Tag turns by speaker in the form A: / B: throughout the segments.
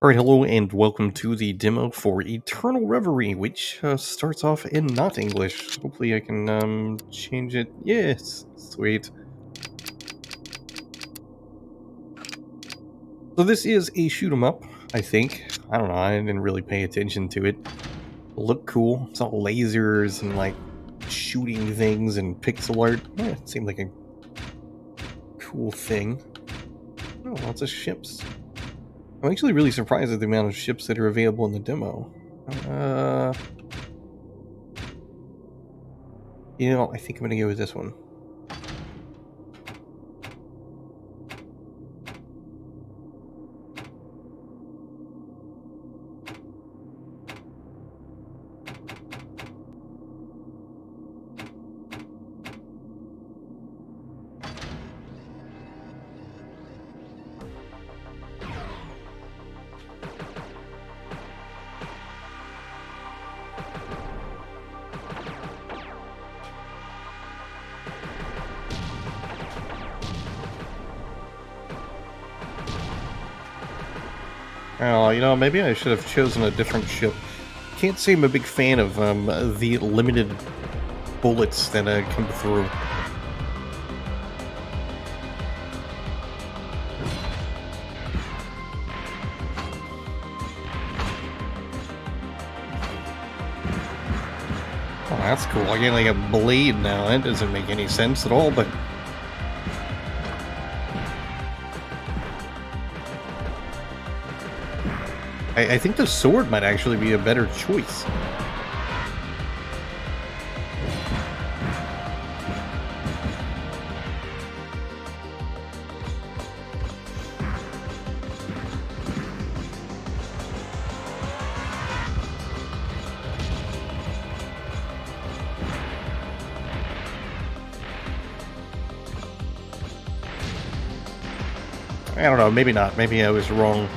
A: Alright, hello and welcome to the demo for Eternal Reverie, which starts off in not English. Hopefully I can change it. Yes, sweet. So this is a shoot 'em up, I think. I don't know, I didn't really pay attention to it. It'll look cool. It's all lasers and like shooting things and pixel art. It seemed like a cool thing. Oh, lots of ships. I'm actually really surprised at the amount of ships that are available in the demo. Uh, I think I'm gonna go with this one. Oh, maybe I should have chosen a different ship. Can't say I'm a big fan of the limited bullets that come through. Oh, that's cool. I get like a blade now. That doesn't make any sense at all, but I think the sword might actually be a better choice. I don't know, maybe not. Maybe I was wrong.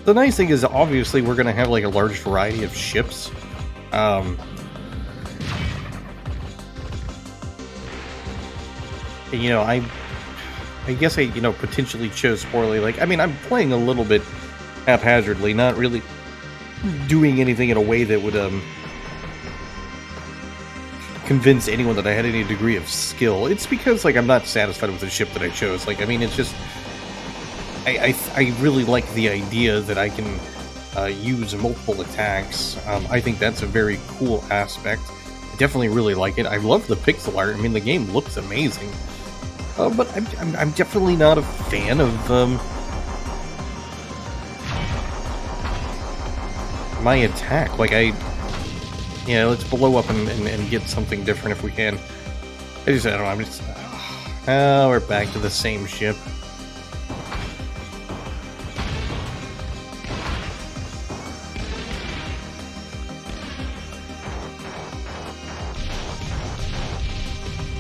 A: The nice thing is, obviously, we're going to have like a large variety of ships. Um, I guess I potentially chose poorly. Like, I mean, I'm playing a little bit haphazardly, not really doing anything in a way that would convince anyone that I had any degree of skill. It's because like I'm not satisfied with the ship that I chose. Like, I mean, it's just I really like the idea that I can use multiple attacks. I think that's a very cool aspect. I definitely really like it. I love the pixel art. I mean, the game looks amazing. But I'm definitely not a fan of my attack. Like, let's blow up and get something different if we can. I don't know, I'm just... we're back to the same ship.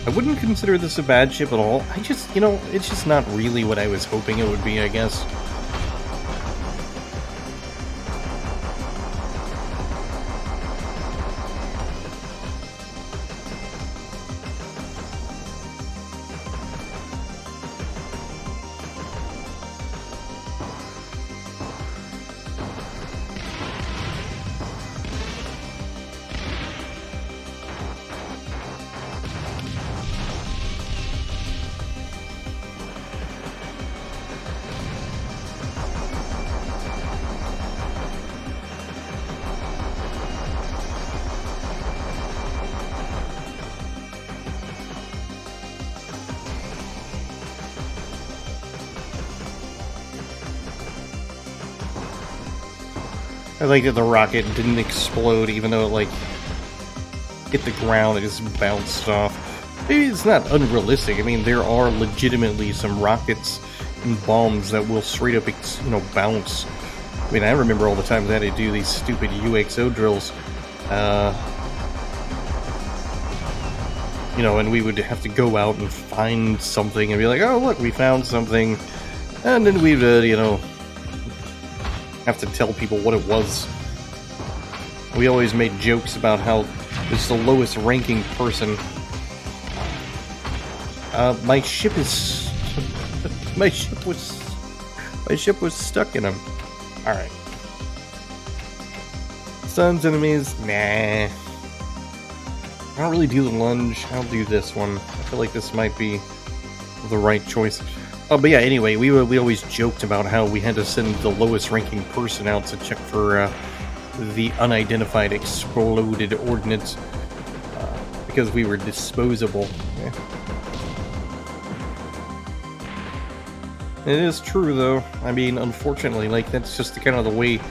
A: I wouldn't consider this a bad ship at all. I just, it's just not really what I was hoping it would be, I guess. I like that the rocket didn't explode, even though it, like, hit the ground, it just bounced off. Maybe it's not unrealistic. I mean, there are legitimately some rockets and bombs that will straight up, bounce. I mean, I remember all the times I had to do these stupid UXO drills. And we would have to go out and find something and be like, oh, look, we found something. And then we'd, have to tell people what it was. We always made jokes about how it's the lowest ranking person. My ship is... my ship was stuck in him. Alright. Sun's enemies? Nah. I don't really do the lunge. I'll do this one. I feel like this might be the right choice. Oh, but yeah, anyway, we always joked about how we had to send the lowest ranking person out to check for the unidentified exploded ordnance because we were disposable. Yeah. It is true, though. I mean, unfortunately, like, that's just kind of the way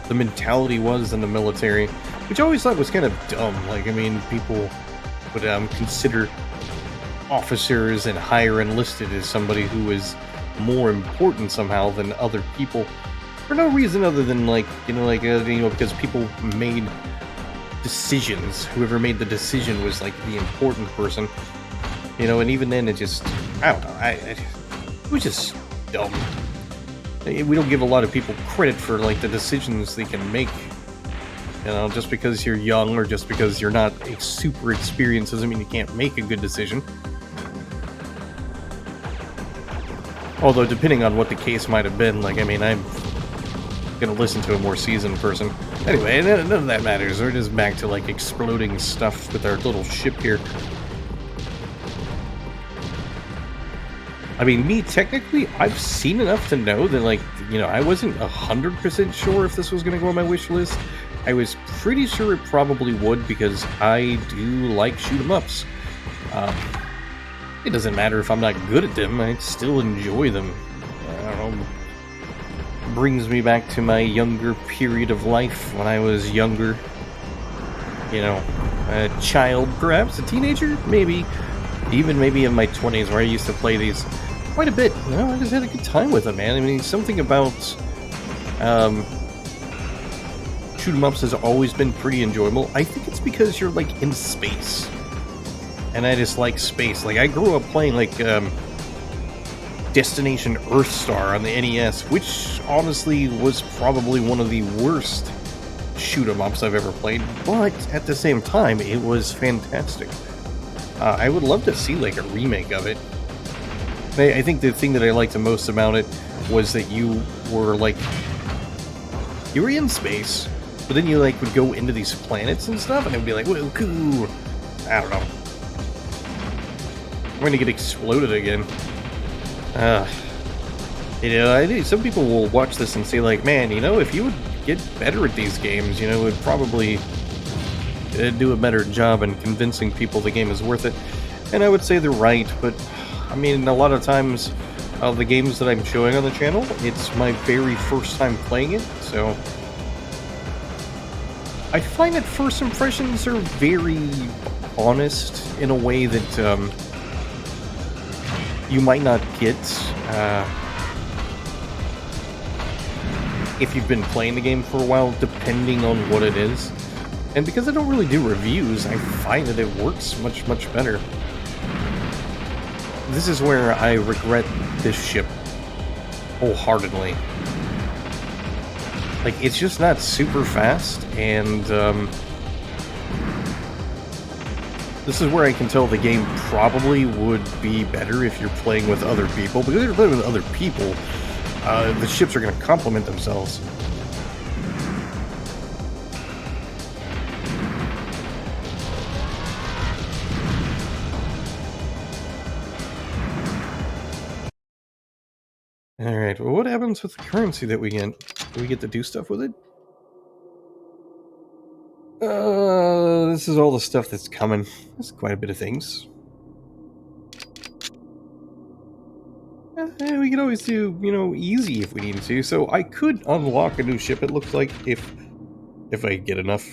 A: the mentality was in the military, which I always thought was kind of dumb. Like, I mean, people would consider officers and higher enlisted as somebody who is more important somehow than other people for no reason other than, like, because people made decisions. Whoever made the decision was, like, the important person. And even then, it just, I don't know, it was just dumb. We don't give a lot of people credit for, like, the decisions they can make. Just because you're young or just because you're not super experienced doesn't mean you can't make a good decision. Although, depending on what the case might have been, like, I mean, I'm gonna listen to a more seasoned person. Anyway, none of that matters. We're just back to, like, exploding stuff with our little ship here. I mean, me, technically, I've seen enough to know that, like, I wasn't 100% sure if this was going to go on my wish list. I was pretty sure it probably would because I do like shoot 'em ups. It doesn't matter if I'm not good at them, I still enjoy them. I don't know. Brings me back to my younger period of life when I was younger. A child, perhaps, a teenager, maybe. Even maybe in my 20s where I used to play these quite a bit. I just had a good time with them, man. I mean, something about shoot 'em ups has always been pretty enjoyable. I think it's because you're, like, in space. And I just like space. Like, I grew up playing, like, Destination Earthstar on the NES, which honestly was probably one of the worst shoot 'em ups I've ever played, but at the same time, it was fantastic. I would love to see, like, a remake of it. I think the thing that I liked the most about it was that you were, like, you were in space, but then you, like, would go into these planets and stuff, and it would be like, whoa, cool. I don't know. I'm gonna get exploded again. I think some people will watch this and say, like, man, if you would get better at these games, it would probably do a better job in convincing people the game is worth it. And I would say they're right, but I mean, a lot of times the games that I'm showing on the channel, it's my very first time playing it, so I find that first impressions are very honest in a way that you might not get if you've been playing the game for a while, depending on what it is. And because I don't really do reviews, I find that it works much, much better. This is where I regret this ship wholeheartedly. Like, it's just not super fast, and this is where I can tell the game probably would be better if you're playing with other people, because if you're playing with other people, the ships are going to complement themselves. Alright, well, what happens with the currency that we get? Do we get to do stuff with it? This is all the stuff that's coming. There's quite a bit of things. We can always do, easy if we need to. So I could unlock a new ship, it looks like, if if I get enough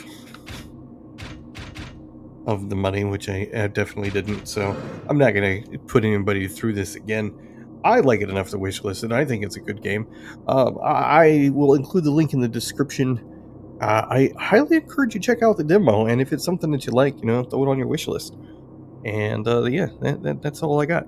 A: of the money, which I definitely didn't. So I'm not gonna put anybody through this again. I like it enough to wishlist it. I think it's a good game. I will include the link in the description. I highly encourage you to check out the demo, and if it's something that you like, throw it on your wish list. And yeah, that's all I got.